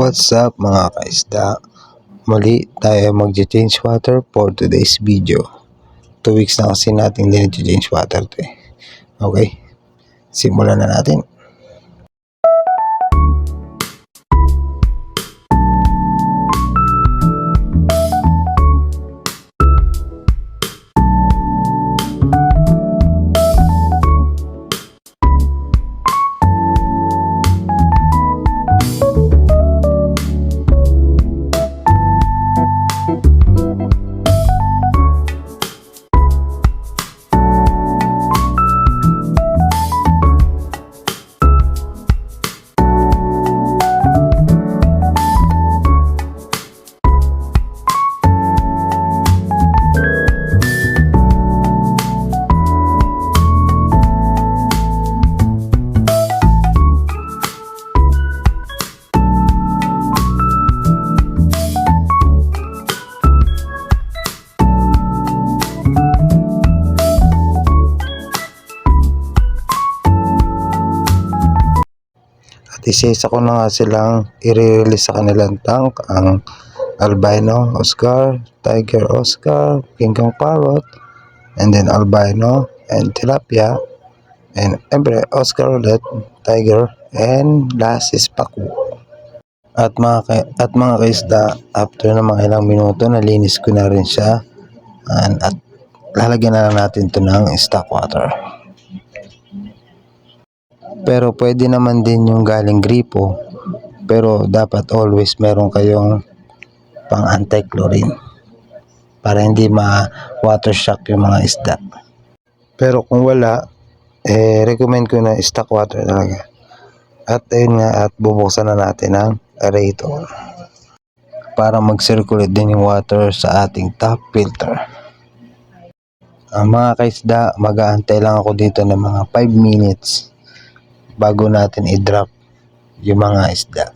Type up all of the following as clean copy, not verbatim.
What's up mga kaisda? Muli tayo mag-change water for today's video. 2 weeks na kasi natin change water to eh. Okay, simulan na natin. At isa-isa ko na nga silang i-release sa kanilang tank, ang albino Oscar, tiger Oscar, king kong parrot, and then albino and tilapia, and Oscar ulit, tiger, and last is paku. At mga kaisda, after ng mga ilang minuto, nalinis ko na rin siya, at lalagyan na lang natin ito ng stock water. Pero pwede naman din yung galing gripo, pero dapat always meron kayong pang anti-chlorine para hindi ma-water shock yung mga isda. Pero kung wala, recommend ko na stock water talaga. At ayun nga, at bubuksan na natin ang aerator para mag-circulate din yung water sa ating top filter. Ang mga kaisda, mag-aantay lang ako dito ng mga 5 minutes bago natin i-drop yung mga isda.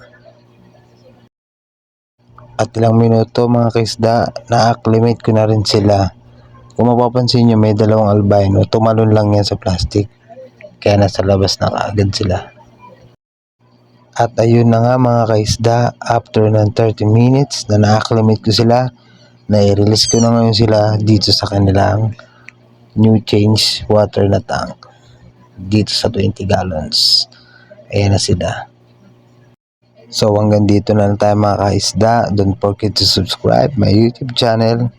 At ilang minuto mga kaisda, na-acclimate ko na rin sila. Kung mapapansin nyo, may dalawang albino, tumalon lang yan sa plastic, kaya nasa labas na kaagad sila. At ayun na nga mga kaisda, after ng 30 minutes na na-acclimate ko sila, na-release ko na ngayon sila dito sa kanilang new change water na tank, dito sa 20 gallons. Ayan na sila. So hanggang dito na lang tayo mga kaisda. Don't forget to subscribe my YouTube channel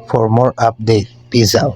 for more update. Peace out.